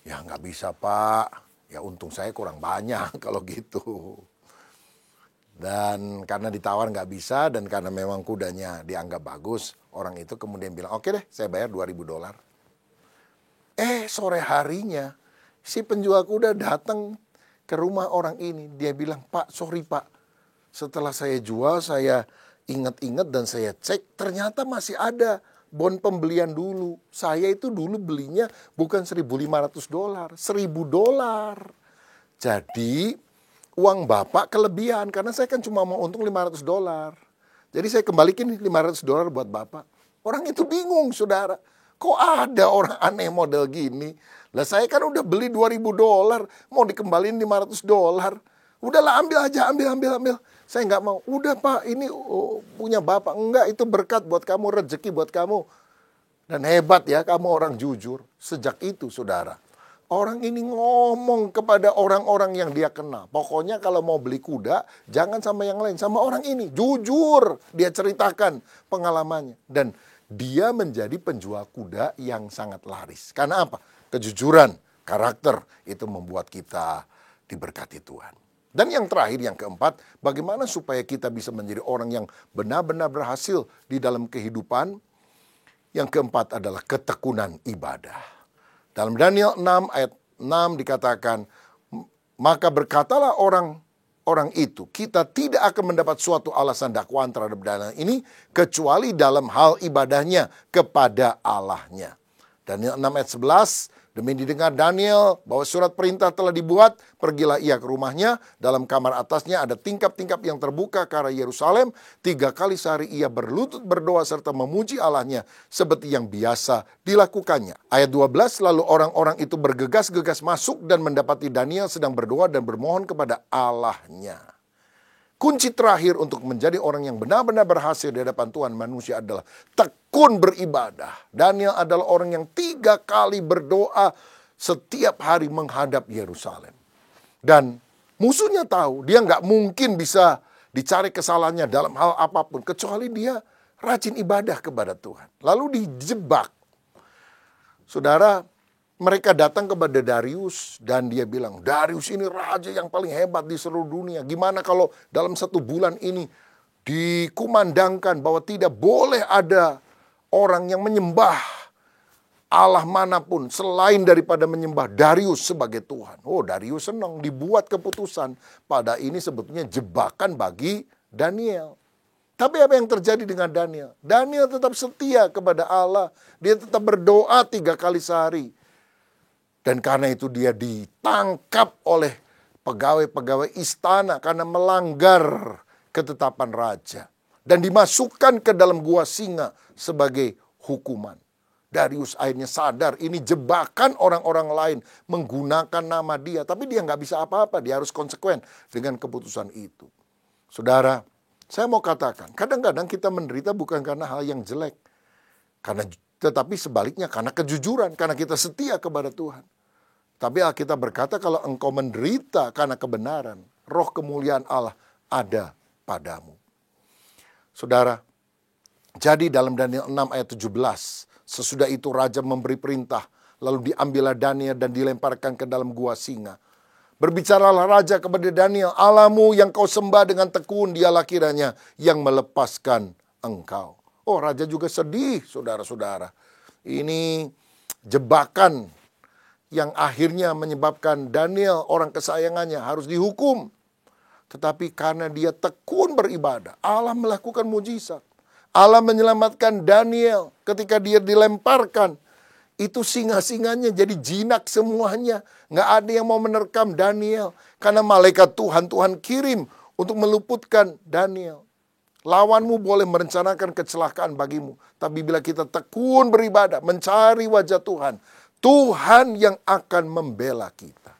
Ya nggak bisa Pak, ya untung saya kurang banyak kalau gitu. Dan karena ditawar nggak bisa dan karena memang kudanya dianggap bagus, orang itu kemudian bilang, oke deh saya bayar $2.000. Sore harinya Si penjual kuda datang ke rumah orang ini. Dia bilang, "Pak, sorry Pak. Setelah saya jual, saya ingat-ingat dan saya cek, ternyata masih ada bon pembelian dulu. Saya itu dulu belinya bukan $1.500, $1.000. Jadi uang Bapak kelebihan, karena saya kan cuma mau untung $500. Jadi saya kembalikan $500 buat Bapak." Orang itu bingung, saudara. Kok ada orang aneh model gini? Lah saya kan udah beli $2.000, mau dikembaliin $500. Udahlah, ambil aja, ambil. Saya nggak mau. Udah Pak, ini punya Bapak. Enggak, itu berkat buat kamu, rezeki buat kamu. Dan hebat ya, kamu orang jujur. Sejak itu, saudara, orang ini ngomong kepada orang-orang yang dia kenal. Pokoknya kalau mau beli kuda, jangan sama yang lain, sama orang ini. Jujur, dia ceritakan pengalamannya. Dan dia menjadi penjual kuda yang sangat laris. Karena apa? Kejujuran, karakter, itu membuat kita diberkati Tuhan. Dan yang terakhir, yang keempat, bagaimana supaya kita bisa menjadi orang yang benar-benar berhasil di dalam kehidupan? Yang keempat adalah ketekunan ibadah. Dalam Daniel 6 ayat 6 dikatakan, "Maka berkatalah orang itu, kita tidak akan mendapat suatu alasan dakwaan terhadap Daniel ini, kecuali dalam hal ibadahnya kepada Allahnya." Daniel 6 ayat 11, "Demi didengar Daniel bahwa surat perintah telah dibuat, pergilah ia ke rumahnya. Dalam kamar atasnya ada tingkap-tingkap yang terbuka ke arah Yerusalem. 3 kali sehari ia berlutut berdoa serta memuji Allahnya seperti yang biasa dilakukannya." Ayat 12, "Lalu orang-orang itu bergegas-gegas masuk dan mendapati Daniel sedang berdoa dan bermohon kepada Allahnya." Kunci terakhir untuk menjadi orang yang benar-benar berhasil di hadapan Tuhan manusia adalah tekun beribadah. Daniel adalah orang yang 3 kali berdoa setiap hari menghadap Yerusalem. Dan musuhnya tahu dia nggak mungkin bisa dicari kesalahannya dalam hal apapun, kecuali dia rajin ibadah kepada Tuhan. Lalu dijebak. Saudara, mereka datang kepada Darius dan dia bilang, "Darius ini raja yang paling hebat di seluruh dunia. Gimana kalau dalam 1 bulan ini dikumandangkan bahwa tidak boleh ada orang yang menyembah Allah manapun selain daripada menyembah Darius sebagai Tuhan." Oh, Darius senang, dibuat keputusan. Pada ini sebetulnya jebakan bagi Daniel. Tapi apa yang terjadi dengan Daniel? Daniel tetap setia kepada Allah. Dia tetap berdoa 3 kali sehari. Dan karena itu dia ditangkap oleh pegawai-pegawai istana karena melanggar ketetapan raja. Dan dimasukkan ke dalam gua singa sebagai hukuman. Darius akhirnya sadar ini jebakan orang-orang lain menggunakan nama dia. Tapi dia nggak bisa apa-apa, dia harus konsekuen dengan keputusan itu. Saudara, saya mau katakan, kadang-kadang kita menderita bukan karena hal yang jelek. Tetapi sebaliknya karena kejujuran, karena kita setia kepada Tuhan. Tapi Alkitab berkata kalau engkau menderita karena kebenaran, roh kemuliaan Allah ada padamu. Saudara, jadi dalam Daniel 6 ayat 17, sesudah itu raja memberi perintah, lalu diambillah Daniel dan dilemparkan ke dalam gua singa. Berbicaralah raja kepada Daniel, "Allahmu yang kau sembah dengan tekun, dialah kiranya yang melepaskan engkau." Oh, raja juga sedih, saudara-saudara. Ini jebakan yang akhirnya menyebabkan Daniel, orang kesayangannya, harus dihukum. Tetapi karena dia tekun beribadah, Allah melakukan mujizat. Allah menyelamatkan Daniel ketika dia dilemparkan. Itu singa-singanya jadi jinak semuanya. Nggak ada yang mau menerkam Daniel. Karena malaikat Tuhan kirim untuk meluputkan Daniel. Lawanmu boleh merencanakan kecelakaan bagimu. Tapi bila kita tekun beribadah, mencari wajah Tuhan, Tuhan yang akan membela kita.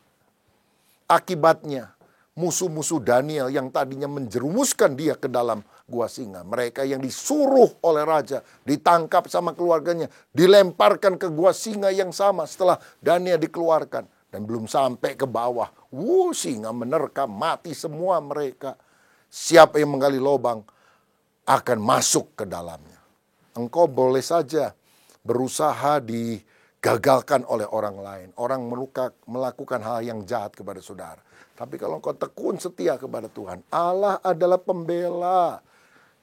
Akibatnya, musuh-musuh Daniel yang tadinya menjerumuskan dia ke dalam gua singa. Mereka yang disuruh oleh raja, ditangkap sama keluarganya, dilemparkan ke gua singa yang sama setelah Daniel dikeluarkan. Dan belum sampai ke bawah, singa menerkam, mati semua mereka. Siapa yang menggali lubang akan masuk ke dalamnya. Engkau boleh saja berusaha digagalkan oleh orang lain. Orang melakukan hal yang jahat kepada saudara. Tapi kalau engkau tekun setia kepada Tuhan, Allah adalah pembela.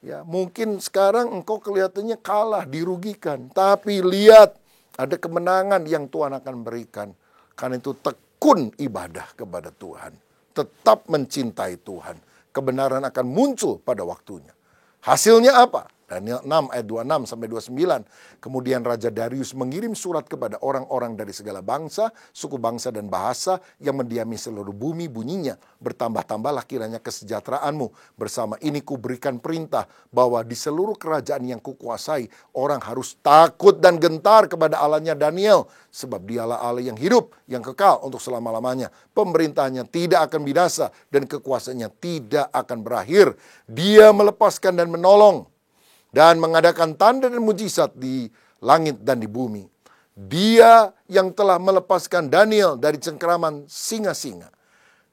Ya, mungkin sekarang engkau kelihatannya kalah, dirugikan. Tapi lihat, ada kemenangan yang Tuhan akan berikan. Karena itu tekun ibadah kepada Tuhan, tetap mencintai Tuhan, kebenaran akan muncul pada waktunya. Hasilnya apa? Daniel 6 ayat 26 sampai 29. Kemudian Raja Darius mengirim surat kepada orang-orang dari segala bangsa, suku bangsa dan bahasa yang mendiami seluruh bumi. Bunyinya, bertambah-tambahlah kiranya kesejahteraanmu. Bersama ini kuberikan perintah bahwa di seluruh kerajaan yang kukuasai, orang harus takut dan gentar kepada Allahnya Daniel. Sebab dialah Allah yang hidup, yang kekal untuk selama-lamanya. Pemerintahnya tidak akan binasa dan kekuasaannya tidak akan berakhir. Dia melepaskan dan menolong dan mengadakan tanda dan mujizat di langit dan di bumi. Dia yang telah melepaskan Daniel dari cengkeraman singa-singa.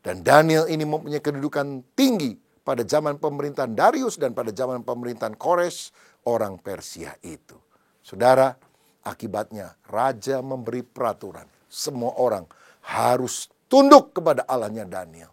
Dan Daniel ini mempunyai kedudukan tinggi pada zaman pemerintahan Darius dan pada zaman pemerintahan Kores, orang Persia itu. Saudara, akibatnya raja memberi peraturan. Semua orang harus tunduk kepada Allahnya Daniel.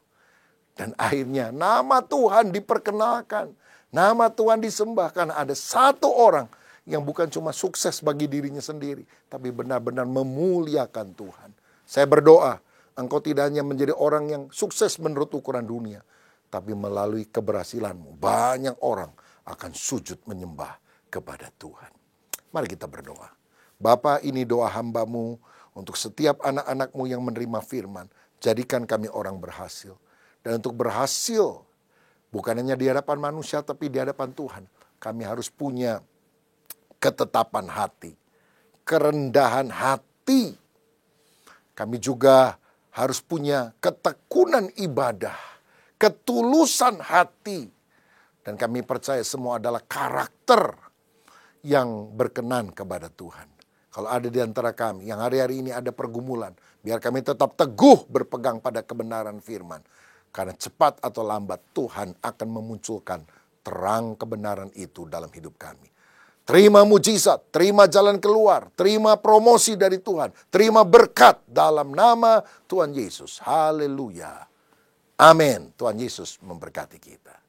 Dan akhirnya nama Tuhan diperkenalkan. Nama Tuhan disembah karena ada satu orang yang bukan cuma sukses bagi dirinya sendiri, tapi benar-benar memuliakan Tuhan. Saya berdoa, engkau tidak hanya menjadi orang yang sukses menurut ukuran dunia, tapi melalui keberhasilanmu, banyak orang akan sujud menyembah kepada Tuhan. Mari kita berdoa. Bapa, ini doa hamba-Mu untuk setiap anak-anak-Mu yang menerima firman. Jadikan kami orang berhasil. Dan untuk berhasil, bukan hanya di hadapan manusia, tapi di hadapan Tuhan. Kami harus punya ketetapan hati, kerendahan hati. Kami juga harus punya ketekunan ibadah, ketulusan hati. Dan kami percaya semua adalah karakter yang berkenan kepada Tuhan. Kalau ada di antara kami yang hari-hari ini ada pergumulan, biar kami tetap teguh berpegang pada kebenaran firman. Karena cepat atau lambat Tuhan akan memunculkan terang kebenaran itu dalam hidup kami. Terima mujizat, terima jalan keluar, terima promosi dari Tuhan, terima berkat dalam nama Tuhan Yesus. Haleluya. Amin. Tuhan Yesus memberkati kita.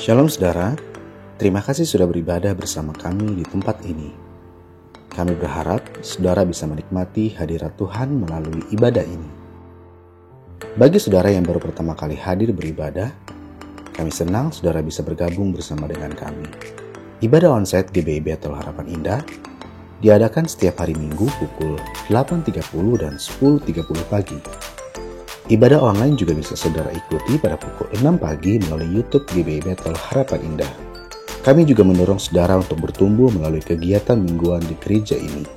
Shalom saudara, terima kasih sudah beribadah bersama kami di tempat ini. Kami berharap saudara bisa menikmati hadirat Tuhan melalui ibadah ini. Bagi saudara yang baru pertama kali hadir beribadah, kami senang saudara bisa bergabung bersama dengan kami. Ibadah onsite GBI Bethel Harapan Indah diadakan setiap hari Minggu pukul 8.30 dan 10.30 pagi. Ibadah online juga bisa saudara ikuti pada pukul 6 pagi melalui YouTube GBI Bethel Harapan Indah. Kami juga mendorong saudara untuk bertumbuh melalui kegiatan mingguan di gereja ini.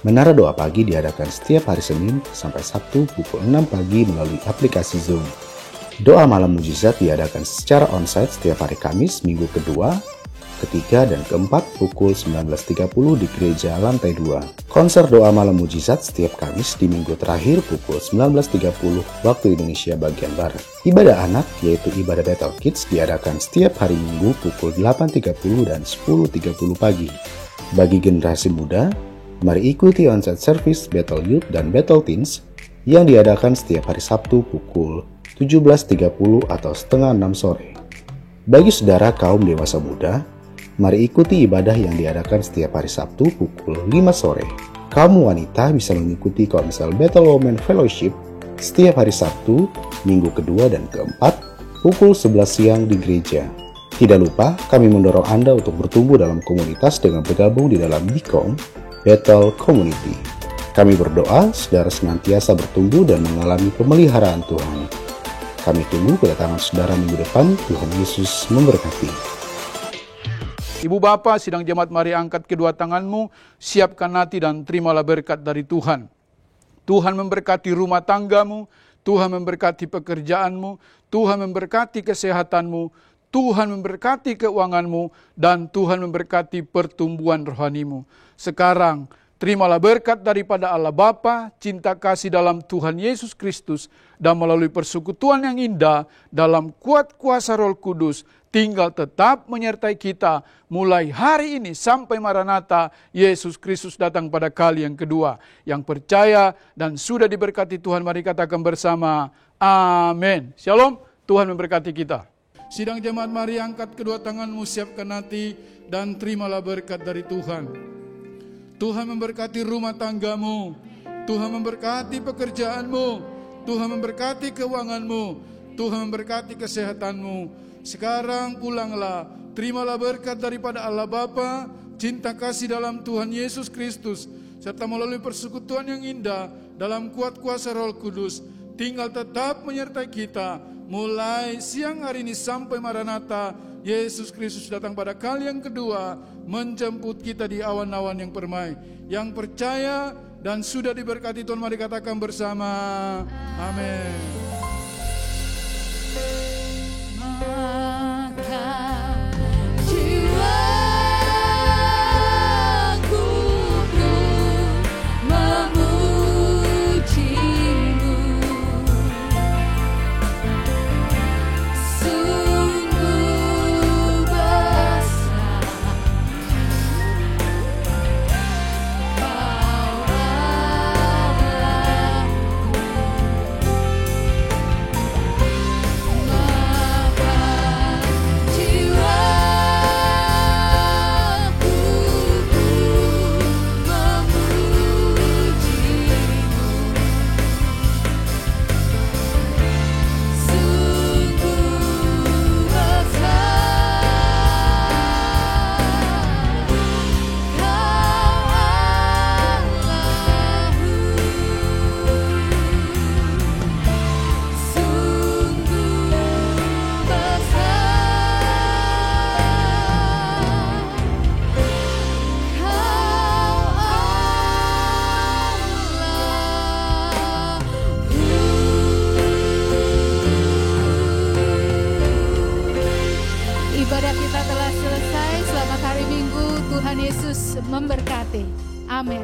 Menara doa pagi diadakan setiap hari Senin sampai Sabtu pukul 6 pagi melalui aplikasi Zoom. Doa malam mujizat diadakan secara onsite setiap hari Kamis minggu kedua, ketiga, dan keempat pukul 19.30 di gereja lantai 2. Konser doa malam mujizat setiap Kamis di minggu terakhir pukul 19.30 waktu Indonesia bagian Barat. Ibadah anak yaitu ibadah Bethel Kids diadakan setiap hari Minggu pukul 8.30 dan 10.30 pagi. Bagi generasi muda, mari ikuti onsite service Bethel Youth dan Bethel Teens yang diadakan setiap hari Sabtu pukul 17.30 atau setengah 6 sore. Bagi saudara kaum dewasa muda, mari ikuti ibadah yang diadakan setiap hari Sabtu pukul 5 sore. Kaum wanita bisa mengikuti Konsel Bethel Women Fellowship setiap hari Sabtu, minggu kedua dan keempat, pukul 11 siang di gereja. Tidak lupa, kami mendorong Anda untuk bertumbuh dalam komunitas dengan bergabung di dalam BCOM, Bethel Community. Kami berdoa, saudara senantiasa bertumbuh dan mengalami pemeliharaan Tuhan. Kami tunggu kedatangan saudara minggu depan. Tuhan Yesus memberkati. Ibu bapa, sidang jemaat, mari angkat kedua tanganmu, siapkan hati dan terimalah berkat dari Tuhan. Tuhan memberkati rumah tanggamu, Tuhan memberkati pekerjaanmu, Tuhan memberkati kesehatanmu, Tuhan memberkati keuanganmu, dan Tuhan memberkati pertumbuhan rohanimu. Sekarang, terimalah berkat daripada Allah Bapa, cinta kasih dalam Tuhan Yesus Kristus, dan melalui persekutuan yang indah dalam kuat kuasa Roh Kudus, tinggal tetap menyertai kita mulai hari ini sampai Maranatha, Yesus Kristus datang pada kali yang kedua. Yang percaya dan sudah diberkati Tuhan, mari katakan bersama, amin. Shalom, Tuhan memberkati kita. Sidang jemaat, mari angkat kedua tanganmu, siapkan hati, dan terimalah berkat dari Tuhan. Tuhan memberkati rumah tanggamu, Tuhan memberkati pekerjaanmu, Tuhan memberkati keuanganmu, Tuhan memberkati kesehatanmu. Sekarang pulanglah, terimalah berkat daripada Allah Bapa, cinta kasih dalam Tuhan Yesus Kristus, serta melalui persekutuan yang indah dalam kuat kuasa Roh Kudus, tinggal tetap menyertai kita mulai siang hari ini sampai Maranatha, Yesus Kristus datang pada kali yang kedua, menjemput kita di awan-awan yang permai. Yang percaya dan sudah diberkati Tuhan, mari katakan bersama, amin. Ibadah kita telah selesai. Selamat hari Minggu. Tuhan Yesus memberkati. Amin.